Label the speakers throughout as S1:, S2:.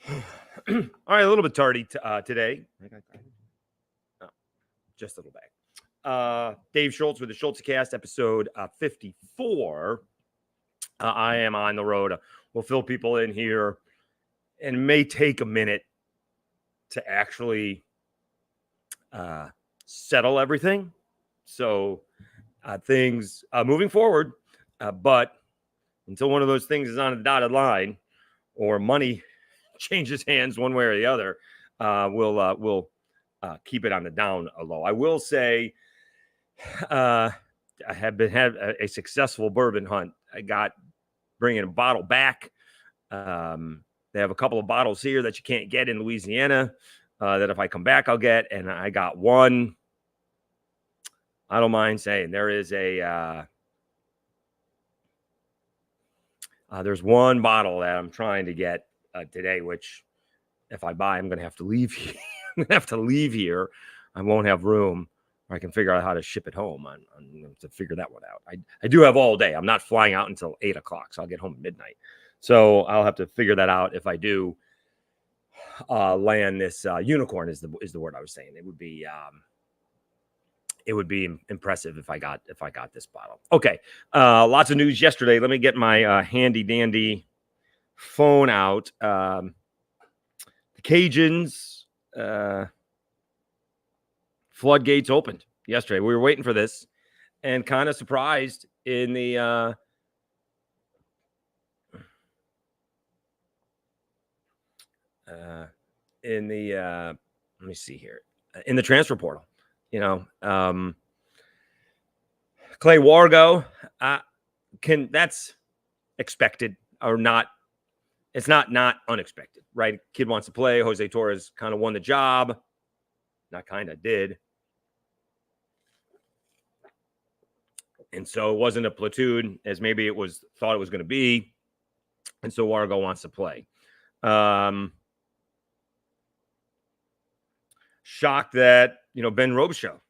S1: All right, a little bit tardy today. Oh, just a little back. Dave Schultz with the Schultz Cast, episode 54. I am on the road. We'll fill people in here, and it may take a minute to actually settle everything. So things moving forward, but until one of those things is on a dotted line or money changes hands one way or the other, we'll keep it on the down low. I will say I have had a successful bourbon hunt. I got bringing a bottle back. They have a couple of bottles here that you can't get in Louisiana that if I come back, I'll get. And I got one. I don't mind saying there is there's one bottle that I'm trying to get today, which if I buy, I'm going to have to leave here. I'm going to have to leave here. I won't have room. Or I can figure out how to ship it home. I'm going to figure that one out. I do have all day. I'm not flying out until 8 o'clock, so I'll get home at midnight. So I'll have to figure that out. If I do land this unicorn is the word I was saying. It would be impressive if I got this bottle. Okay, lots of news yesterday. Let me get my handy dandy phone out. The Cajuns floodgates opened yesterday. We were waiting for this, and kind of surprised in the let me see here, in the transfer portal. You know, Clay Wargo, that's expected or not. It's not unexpected, right? Kid wants to play. Jose Torres kind of won the job. Not kind of did. And so it wasn't a platoon as maybe it was thought it was going to be. And so Wargo wants to play. Shocked that, Ben Robichaux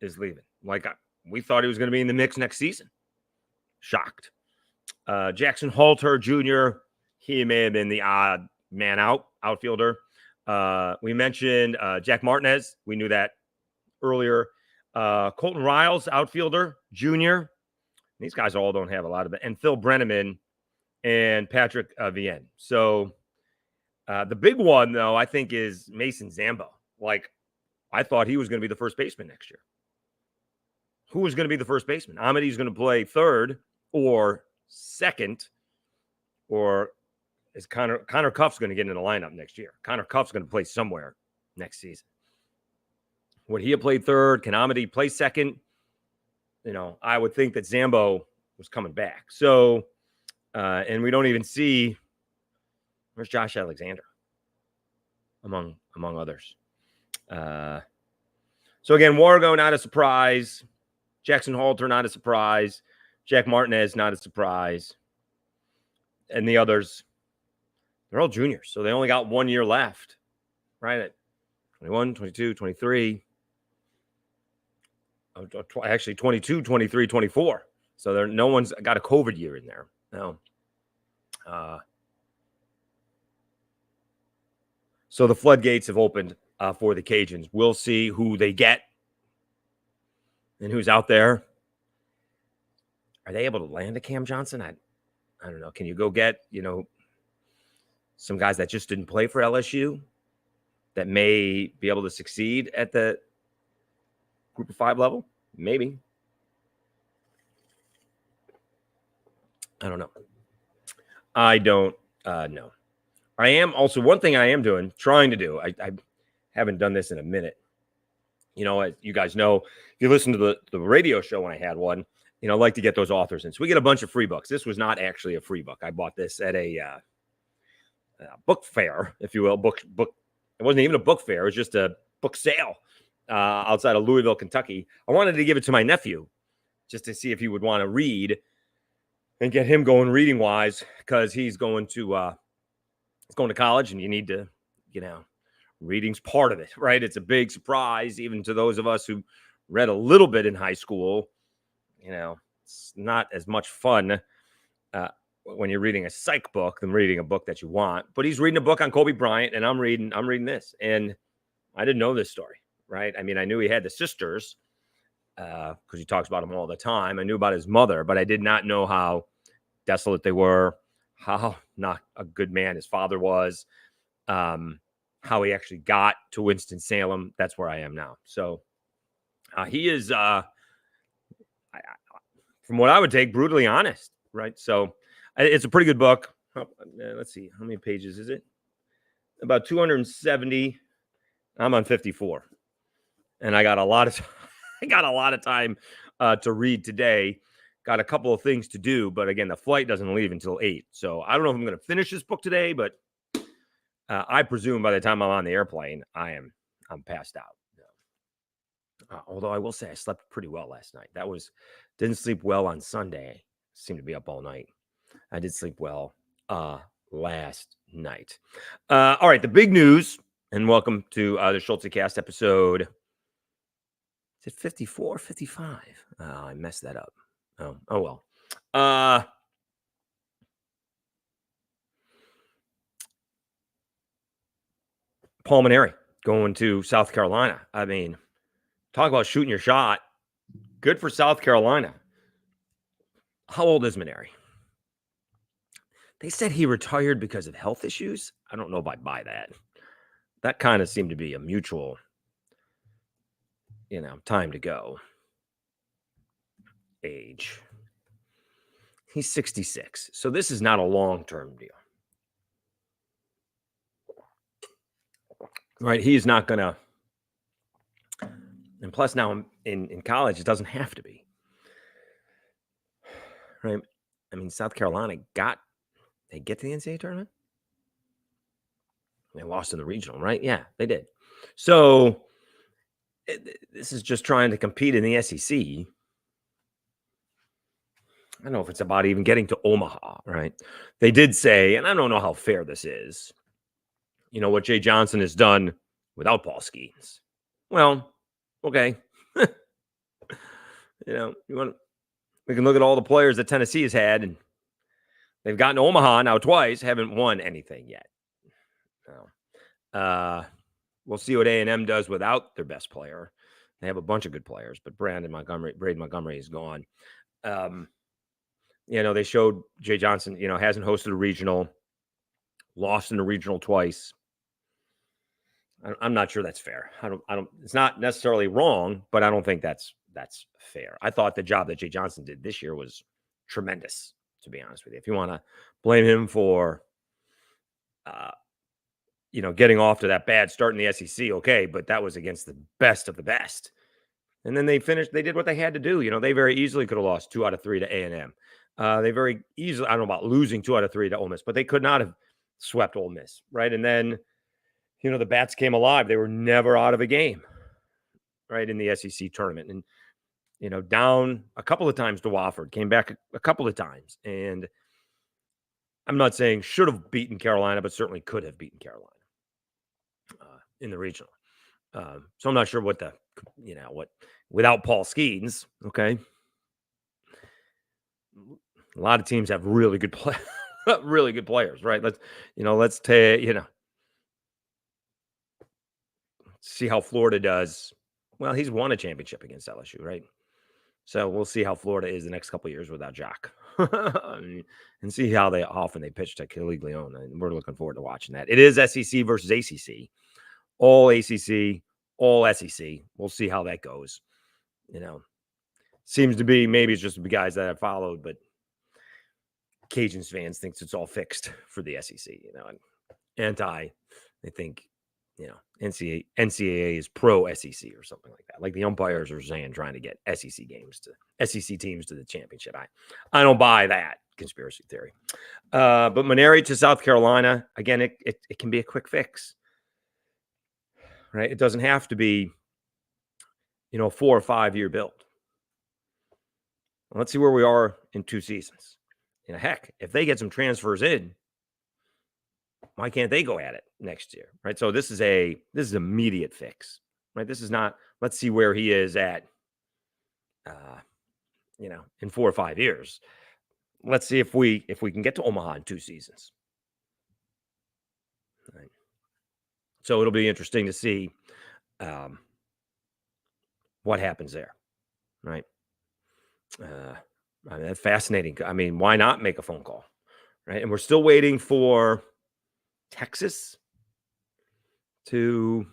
S1: is leaving. Like we thought he was going to be in the mix next season. Shocked. Jackson Halter Jr., he may have been the odd man outfielder. We mentioned Jack Martinez. We knew that earlier. Colton Riles, outfielder, junior. These guys all don't have a lot of it. And Phil Brenneman and Patrick Vienne. So the big one, though, I think is Mason Zambo. Like, I thought he was going to be the first baseman next year. Who was going to be the first baseman? Amity's going to play third or second, or is Connor Cuff's going to get in the lineup next year? Connor Cuff's going to play somewhere next season. Would he have played third? Can Amity play second? I would think that Zambo was coming back. So, and we don't even see, where's Josh Alexander among others. So again, Wargo, not a surprise. Jackson Halter, not a surprise. Jack Martinez, not a surprise. And the others, they're all juniors. So they only got 1 year left, right? At 21, 22, 23. Actually, 22, 23, 24. So no one's got a COVID year in there. No. So the floodgates have opened for the Cajuns. We'll see who they get and who's out there. Are they able to land a Cam Johnson? I don't know. Can you go get, some guys that just didn't play for LSU that may be able to succeed at the Group of 5 level? Maybe. I don't know. I don't know. I am also, one thing I am trying to do, I haven't done this in a minute. As you guys know, if you listen to the radio show when I had one, I like to get those authors in. So we get a bunch of free books. This was not actually a free book. I bought this at a book fair, if you will. Book. It wasn't even a book fair. It was just a book sale outside of Louisville, Kentucky. I wanted to give it to my nephew just to see if he would want to read and get him going reading wise, because he's going to college, and you need to, reading's part of it, right? It's a big surprise, even to those of us who read a little bit in high school. It's not as much fun when you're reading a psych book than reading a book that you want. But he's reading a book on Kobe Bryant, and I'm reading this, and I didn't know this story, right? I mean, I knew he had the sisters because he talks about them all the time. I knew about his mother, but I did not know how desolate they were, how not a good man his father was, how he actually got to Winston-Salem. That's where I am now. So he is, from what I would take, brutally honest, right? So it's a pretty good book. Let's see, how many pages is it? About 270. I'm on 54, and I got a lot of time to read today. Got a couple of things to do, but again, the flight doesn't leave until 8. So I don't know if I'm going to finish this book today, but I presume by the time I'm on the airplane, I'm passed out. Although I will say I slept pretty well last night. Didn't sleep well on Sunday. Seemed to be up all night. I did sleep well last night. All right, the big news, and welcome to the Schultze Cast episode. Is it 54, 55? I messed that up. Oh well. Paul Mainieri going to South Carolina. I mean, talk about shooting your shot. Good for South Carolina. How old is Mainieri? They said he retired because of health issues. I don't know if I buy that. That kind of seemed to be a mutual, time to go. Age. He's 66. So this is not a long-term deal. Right? He's not going to. And plus now in college, it doesn't have to be. Right? I mean, South Carolina they get to the NCAA tournament? They lost in the regional, right? Yeah, they did. So this is just trying to compete in the SEC. I don't know if it's about even getting to Omaha, right? They did say, and I don't know how fair this is, what Jay Johnson has done without Paul Skeens. Well, okay. We can look at all the players that Tennessee has had, and they've gotten to Omaha now twice, haven't won anything yet. We'll see what A&M does without their best player. They have a bunch of good players, but Braden Montgomery is gone. They showed Jay Johnson, hasn't hosted a regional, lost in a regional twice. I'm not sure that's fair. I don't. It's not necessarily wrong, but I don't think that's fair. I thought the job that Jay Johnson did this year was tremendous, to be honest with you. If you want to blame him for, getting off to that bad start in the SEC, okay, but that was against the best of the best. And then they did what they had to do. They very easily could have lost 2 out of 3 to A&M. They very easily, I don't know about losing 2 out of 3 to Ole Miss, but they could not have swept Ole Miss, right? And then, the bats came alive. They were never out of a game, right, in the SEC tournament. And, down a couple of times to Wofford, came back a couple of times. And I'm not saying should have beaten Carolina, but certainly could have beaten Carolina in the regional. So I'm not sure what without Paul Skeens, okay. A lot of teams have really good really good players, right? Let's see how Florida does. Well, he's won a championship against LSU, right? So we'll see how Florida is the next couple of years without Jock, and see how often they pitch to Cajuns. And we're looking forward to watching that. It is SEC versus ACC, all ACC, all SEC. We'll see how that goes. Seems to be, maybe it's just the guys that I've followed, but Cajuns fans thinks it's all fixed for the SEC. And they think, NCAA is pro SEC or something like that. Like the umpires are saying, trying to get SEC teams to the championship. I don't buy that conspiracy theory. But Mainieri to South Carolina, again, it can be a quick fix, right? It doesn't have to be, a 4 or 5 year build. Let's see where we are in 2 seasons. Heck, if they get some transfers in, why can't they go at it next year, right? So this is immediate fix, right? This is not, let's see where he is at, in 4 or 5 years. let's see if we can get to Omaha in 2 seasons. Right. So it'll be interesting to see what happens there, right? I mean, that's fascinating. I mean, why not make a phone call, right? And we're still waiting for Texas to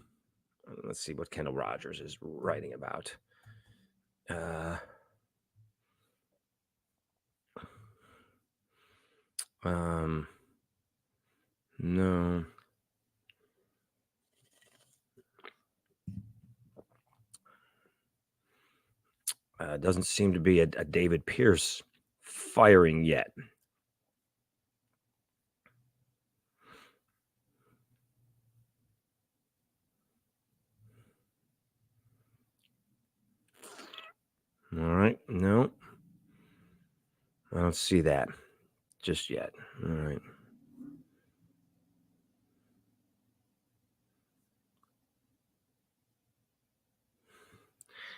S1: let's see what Kendall Rogers is writing about. No. Doesn't seem to be a David Pierce firing yet. All right. No. I don't see that just yet. All right.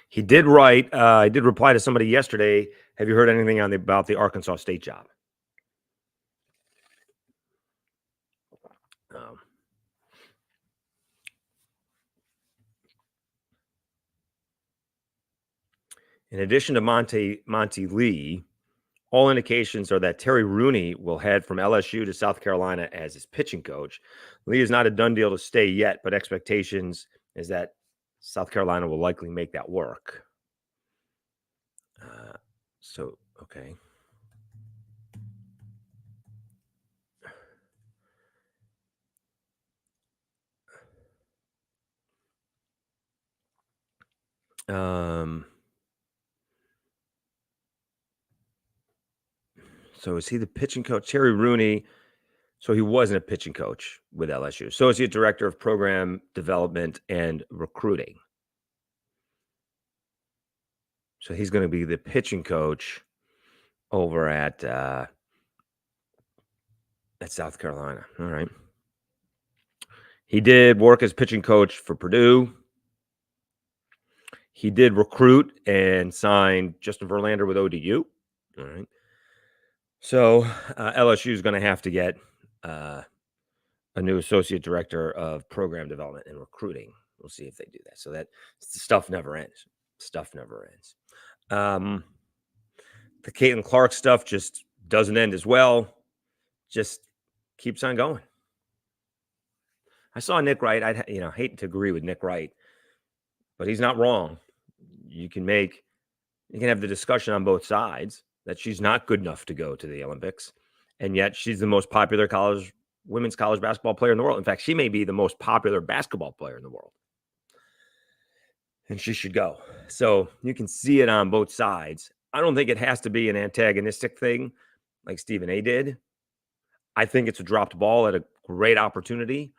S1: He did write, I did reply to somebody yesterday. Have you heard anything about the Arkansas State job? In addition to Monty Lee, all indications are that Terry Rooney will head from LSU to South Carolina as his pitching coach. Lee is not a done deal to stay yet, but expectations is that South Carolina will likely make that work. Okay. So is he the pitching coach? Terry Rooney. So he wasn't a pitching coach with LSU. Associate Director of Program Development and Recruiting. So he's going to be the pitching coach over at South Carolina. All right. He did work as pitching coach for Purdue. He did recruit and sign Justin Verlander with ODU. All right. So LSU is going to have to get a new associate director of program development and recruiting. We'll see if they do that. So that stuff never ends. The Caitlin Clark stuff just doesn't end as well. Just keeps on going. I saw Nick Wright. I'd hate to agree with Nick Wright, but he's not wrong. You can have the discussion on both sides that she's not good enough to go to the Olympics, and yet she's the most popular women's college basketball player in the world. In fact, she may be the most popular basketball player in the world, and she should go. So you can see it on both sides. I don't think it has to be an antagonistic thing like Stephen A. did. I think it's a dropped ball at a great opportunity.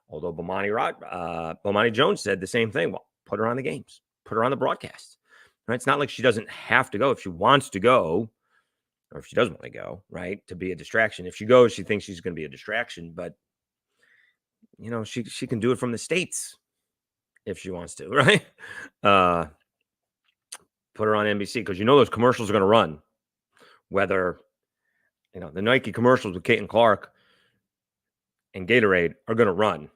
S1: Although Bomani Jones said the same thing. Well, put her on the games, put her on the broadcast. Right? It's not like she doesn't have to go if she wants to go, or if she doesn't want to go, right? To be a distraction. If she goes, she thinks she's going to be a distraction, but she can do it from the States if she wants to, right? Put her on NBC because those commercials are going to run. Whether the Nike commercials with Caitlin Clark and Gatorade are going to run,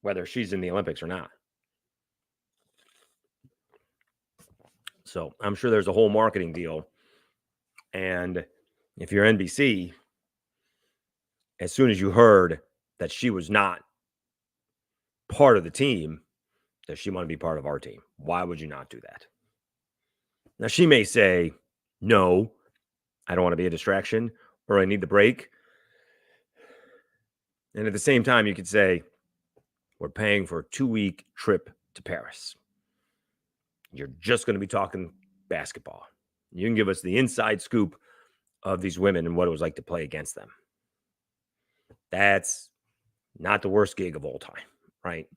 S1: whether she's in the Olympics or not. So I'm sure there's a whole marketing deal. And if you're NBC, as soon as you heard that she was not part of the team, does she want to be part of our team? Why would you not do that? Now, she may say, no, I don't want to be a distraction, or I need the break. And at the same time, you could say, we're paying for a 2-week trip to Paris. You're just going to be talking basketball. You can give us the inside scoop of these women and what it was like to play against them. That's not the worst gig of all time, right?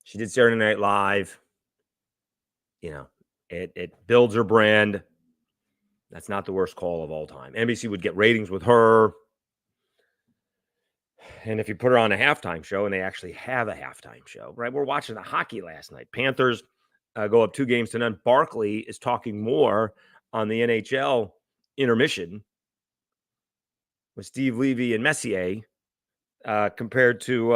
S1: She did Saturday Night Live. It builds her brand. That's not the worst call of all time. NBC would get ratings with her. And if you put her on a halftime show, and they actually have a halftime show, right? We're watching the hockey last night. Panthers go up 2-0. Barkley is talking more on the NHL intermission with Steve Levy and Messier compared to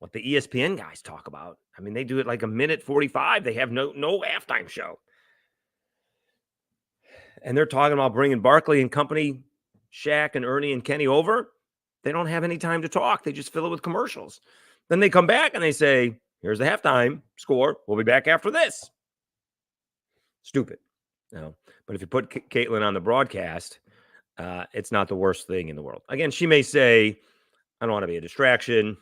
S1: what the ESPN guys talk about. I mean, they do it like a minute 45. They have no halftime show. And they're talking about bringing Barkley and company, Shaq and Ernie and Kenny over. They don't have any time to talk. They just fill it with commercials. Then they come back and they say, here's the halftime score. We'll be back after this. Stupid. No. But if you put Caitlin on the broadcast, it's not the worst thing in the world. Again, she may say, I don't want to be a distraction.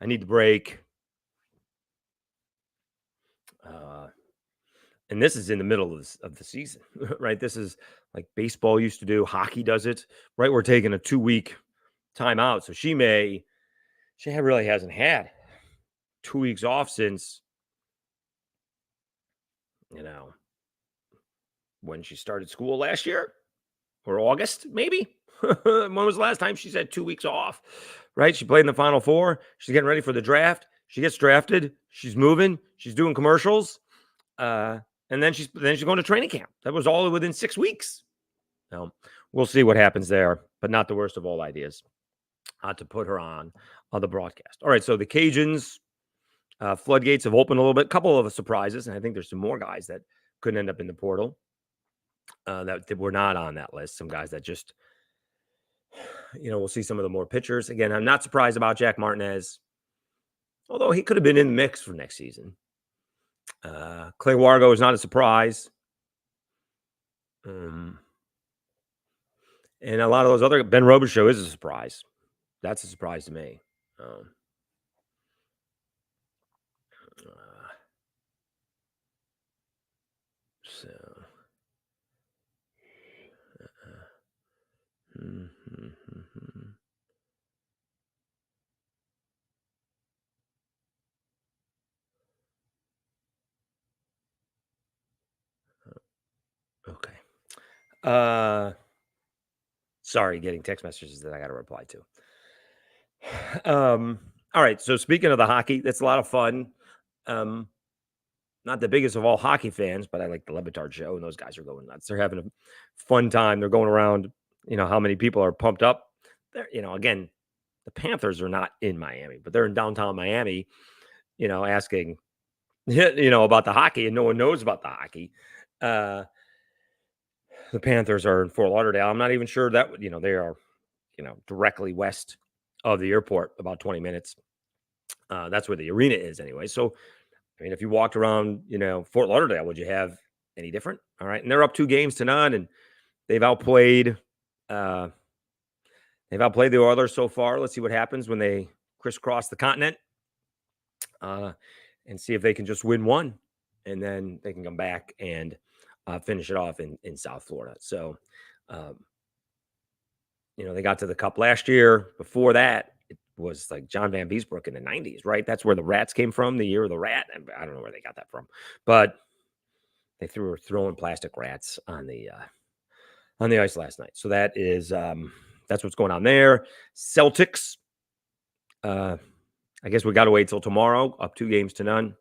S1: I need the break. And this is in the middle of the season, right? This is like baseball used to do. Hockey does it, right? We're taking a 2-week timeout. So she really hasn't had 2 weeks off since, when she started school last year or August, maybe. When was the last time she's had 2 weeks off, right? She played in the Final Four. She's getting ready for the draft. She gets drafted. She's moving. She's doing commercials. And then she's going to training camp. That was all within 6 weeks. Now, we'll see what happens there, but not the worst of all ideas to put her on the broadcast. All right, so the Cajuns floodgates have opened a little bit. A couple of surprises, and I think there's some more guys that couldn't end up in the portal that were not on that list. Some guys that just, we'll see some of the more pitchers. Again, I'm not surprised about Jack Martinez, although he could have been in the mix for next season. Clay Wargo is not a surprise. And a lot of those other, Ben Robichaux is a surprise. That's a surprise to me. Okay. Sorry, getting text messages that I got to reply to. All right. So speaking of the hockey, that's a lot of fun. Not the biggest of all hockey fans, but I like the Le Batard show, and those guys are going nuts. They're having a fun time. They're going around, how many people are pumped up. They're, again, the Panthers are not in Miami, but they're in downtown Miami, asking, about the hockey, and no one knows about the hockey. The Panthers are in Fort Lauderdale. I'm not even sure that, they are, directly west of the airport, about 20 minutes. That's where the arena is anyway. So, I mean, if you walked around, Fort Lauderdale, would you have any different? All right. And they're up 2-0, and they've outplayed the Oilers so far. Let's see what happens when they crisscross the continent and see if they can just win one, and then they can come back and finish it off in South Florida. So, they got to the Cup last year. Before that, it was like John Van Beesbrook in the 90s, right? That's where the Rats came from, the year of the Rat. I don't know where they got that from, but they were throwing plastic rats on the ice last night. So that is that's what's going on there. Celtics. I guess we got to wait till tomorrow. Up 2-0.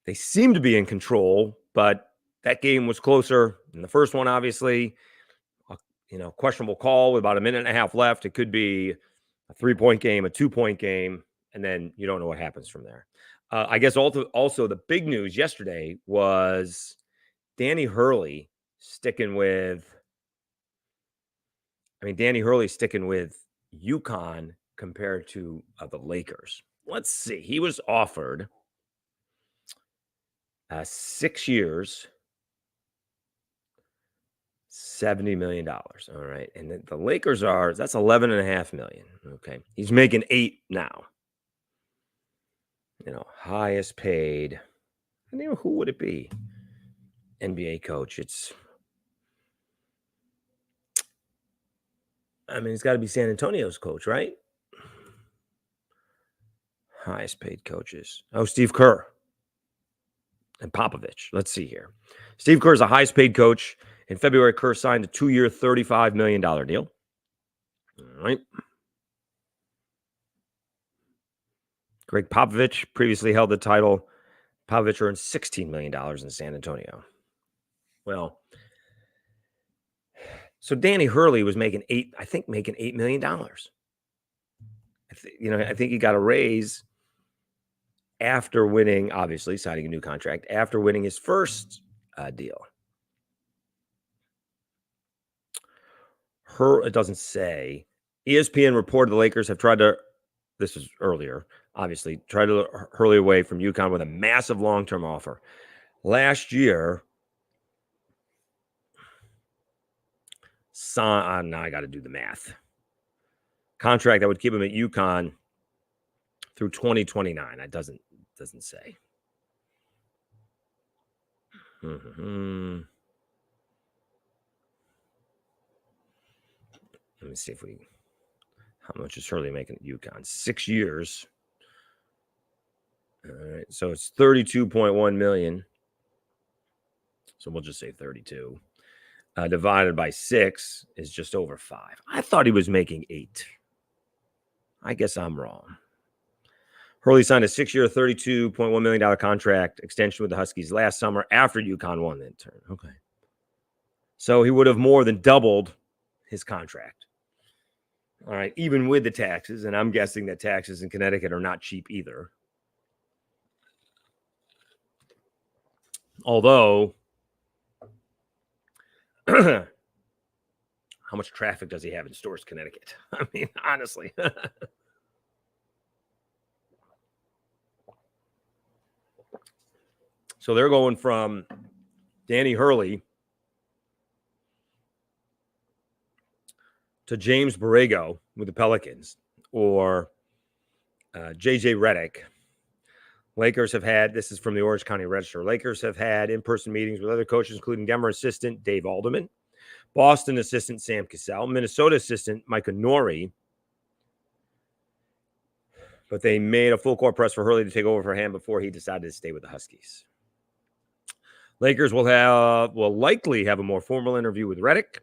S1: They seem to be in control, but that game was closer than the first one, obviously. Questionable call with about a minute and a half left. It could be a 3-point game, a 2-point game, and then you don't know what happens from there. I guess also the big news yesterday was Danny Hurley sticking with UConn compared to the Lakers. Let's see. He was offered 6 years, $70 million. All right. And the Lakers that's $11.5 million. Okay. He's making $8 now. Highest paid. Who would it be? NBA coach. It's got to be San Antonio's coach, right? Highest paid coaches. Oh, Steve Kerr and Popovich. Let's see here. Steve Kerr is the highest paid coach. In February, Kerr signed a 2-year, $35 million deal. All right. Greg Popovich previously held the title. Popovich earned $16 million in San Antonio. Well, So Danny Hurley was making $8 million. I think he got a raise after winning, obviously signing a new contract after winning his first deal. It doesn't say. ESPN reported the Lakers have tried to, this was earlier, obviously, tried to Hurley away from UConn with a massive long-term offer. Last year, now I got to do the math. Contract that would keep him at UConn through 2029. It doesn't say. Mm-hmm. Let me see how much is Hurley making at UConn? 6 years. All right, so it's $32.1 million. So we'll just say 32. Divided by 6 is just over 5. I thought he was making 8. I guess I'm wrong. Hurley signed a 6-year, $32.1 million contract extension with the Huskies last summer after UConn won that turn. Okay. So he would have more than doubled his contract. All right, even with the taxes, and I'm guessing that taxes in Connecticut are not cheap either. Although, how much traffic does he have in Stores, Connecticut? I mean, honestly. So they're going from Danny Hurley to James Borrego with the Pelicans, or JJ Redick. Lakers have had, this is from the Orange County Register, Lakers have had in-person meetings with other coaches, including Denver assistant Dave Alderman, Boston assistant Sam Cassell, Minnesota assistant Micah Nori. But they made a full court press for Hurley to take over for him before he decided to stay with the Huskies. Lakers will likely have a more formal interview with Redick.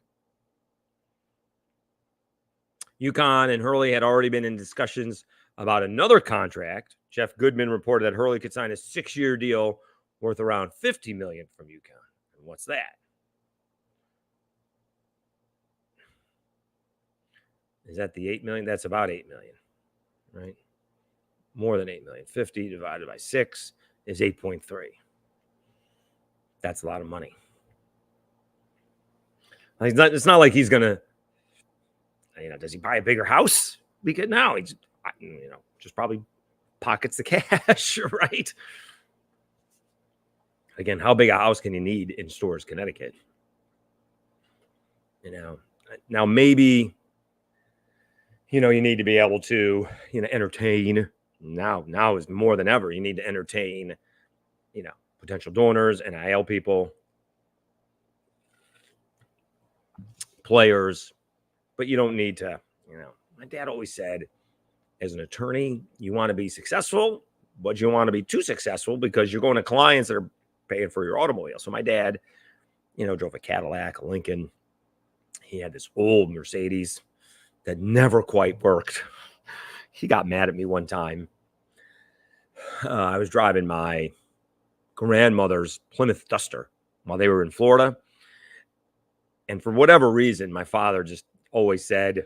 S1: UConn and Hurley had already been in discussions about another contract. Jeff Goodman reported that Hurley could sign a 6-year deal worth around $50 million from UConn. And what's that? Is that the $8 million? That's about $8 million, right? More than $8 million. 50 divided by 6 is 8.3. That's a lot of money. It's not like he's going to, does he buy a bigger house? Because now he's, just probably pockets the cash, right? Again, how big a house can you need in Stores, Connecticut? Now maybe, you need to be able to, entertain. Now is more than ever. You need to entertain, potential donors, NIL people, players, but you don't need to, my dad always said, as an attorney, you want to be successful, but you want to be too successful because you're going to clients that are paying for your automobile. So my dad, drove a Cadillac, a Lincoln. He had this old Mercedes that never quite worked. He got mad at me one time. I was driving my grandmother's Plymouth Duster while they were in Florida. And for whatever reason, my father just always said,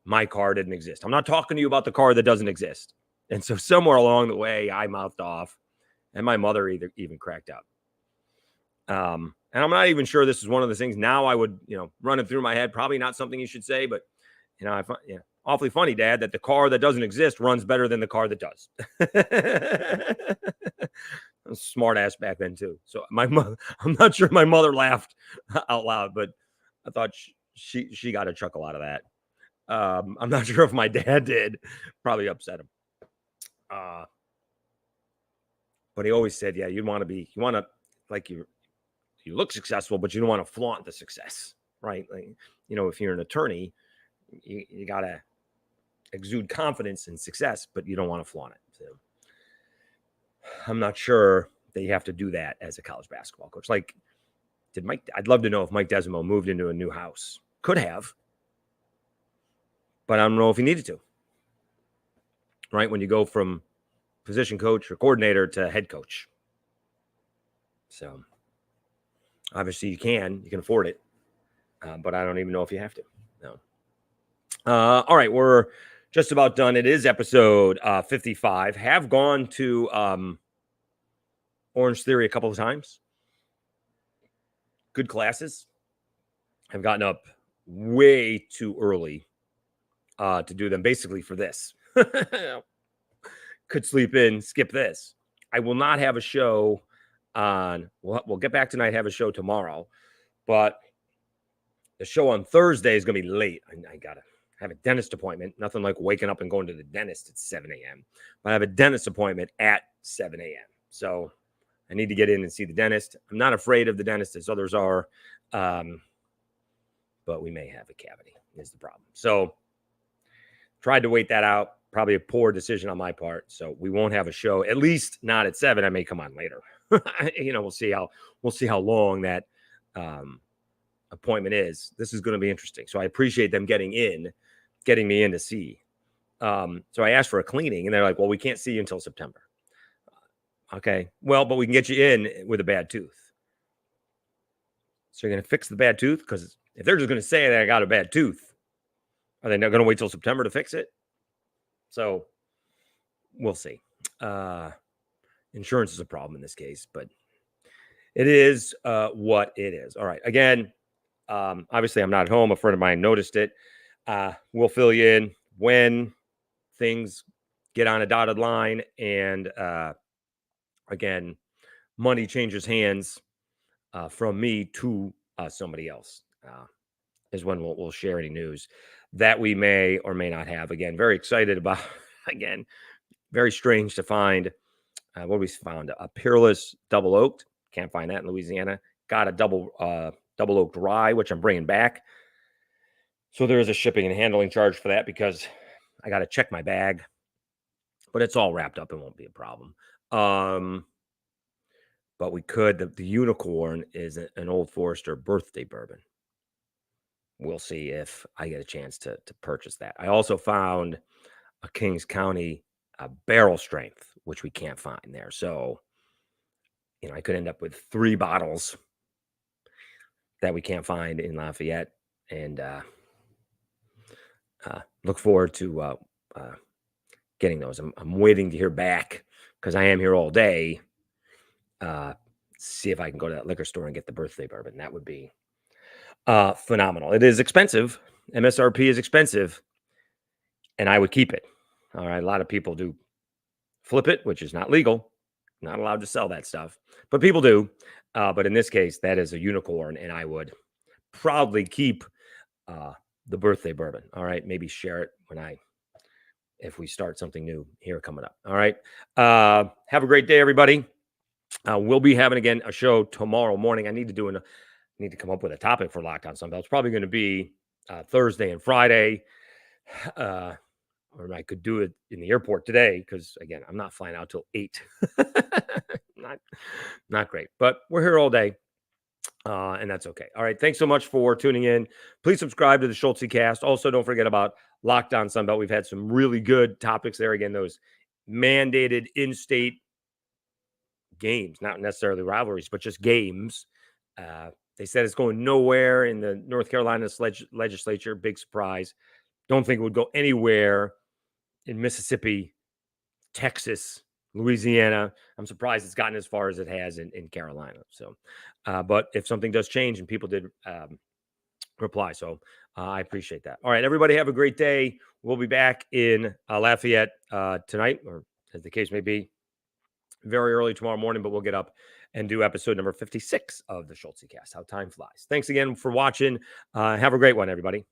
S1: my car didn't exist. I'm not talking to you about the car that doesn't exist. And so somewhere along the way, I mouthed off, and my mother even cracked up. And I'm not even sure this is one of the things now I would, run it through my head. Probably not something you should say, but, I find, awfully funny, Dad, that the car that doesn't exist runs better than the car that does. I was smart ass back then too. So my mother, I'm not sure my mother laughed out loud, but I thought she got a chuckle out of that. I'm not sure if my dad did. Probably upset him. But he always said, yeah, you want to like you look successful, but you don't want to flaunt the success, right? Like, if you're an attorney, you got to exude confidence and success, but you don't want to flaunt it. So I'm not sure that you have to do that as a college basketball coach. Like, I'd love to know if Mike Desimo moved into a new house. Could have, but I don't know if he needed to. Right? When you go from position coach or coordinator to head coach. So obviously you can afford it. but I don't even know if you have to. No. All right, we're just about done. It is episode 55. Have gone to Orange Theory a couple of times. Good classes. I've gotten up way too early to do them, basically for this. Could sleep in, skip this. I will not have a show on, we'll get back tonight, have a show tomorrow, but the show on Thursday is going to be late. I got to have a dentist appointment. Nothing like waking up and going to the dentist at 7 a.m. But I have a dentist appointment at 7 a.m. So I need to get in and see the dentist. I'm not afraid of the dentist as others are, but we may have a cavity is the problem. So tried to wait that out. Probably a poor decision on my part. So we won't have a show, at least not at 7. I may come on later. We'll see how long that appointment is. This is going to be interesting. So I appreciate them getting me in to see. So I asked for a cleaning and they're like, well, we can't see you until September. Okay. Well, but we can get you in with a bad tooth. So you're going to fix the bad tooth? Because if they're just going to say that I got a bad tooth, are they not going to wait till September to fix it? So we'll see. Insurance is a problem in this case, but it is what it is. All right. Again, obviously I'm not home. A friend of mine noticed it. We'll fill you in when things get on a dotted line. And again, money changes hands from me to somebody else is when we'll share any news that we may or may not have. Again, very excited about, again, very strange to find. What we found? A Peerless double oaked. Can't find that in Louisiana. Got a double oaked rye, which I'm bringing back. So there is a shipping and handling charge for that because I got to check my bag, but it's all wrapped up and won't be a problem. But we could, the unicorn is an Old Forester birthday bourbon. We'll see if I get a chance to purchase that. I also found a Kings County barrel strength, which we can't find there. So, I could end up with 3 bottles that we can't find in Lafayette, and look forward to getting those. I'm waiting to hear back because I am here all day. See if I can go to that liquor store and get the birthday bourbon. That would be phenomenal. It is expensive. MSRP is expensive, and I would keep it. All right. A lot of people do flip it, which is not legal. Not allowed to sell that stuff, but people do. But in this case, that is a unicorn, and I would proudly keep the birthday bourbon. All right. Maybe share it if we start something new here coming up. All right. Have a great day, everybody. We'll be having again a show tomorrow morning. I need to come up with a topic for Locked On Sunbelt. It's probably going to be Thursday and Friday. Or I could do it in the airport today because, again, I'm not flying out till 8. Not great, but we're here all day, and that's okay. All right, thanks so much for tuning in. Please subscribe to the Schultze Cast. Also, don't forget about Locked On Sunbelt. We've had some really good topics there. Again, those mandated in-state games, not necessarily rivalries, but just games. They said it's going nowhere in the North Carolina legislature. Big surprise. Don't think it would go anywhere in Mississippi, Texas, Louisiana. I'm surprised it's gotten as far as it has in Carolina. So, but if something does change, and people did reply, so I appreciate that. All right, everybody have a great day. We'll be back in Lafayette tonight, or as the case may be, very early tomorrow morning, but we'll get up and do episode number 56 of the Schultze Cast. How time flies. Thanks again for watching. Have a great one, everybody.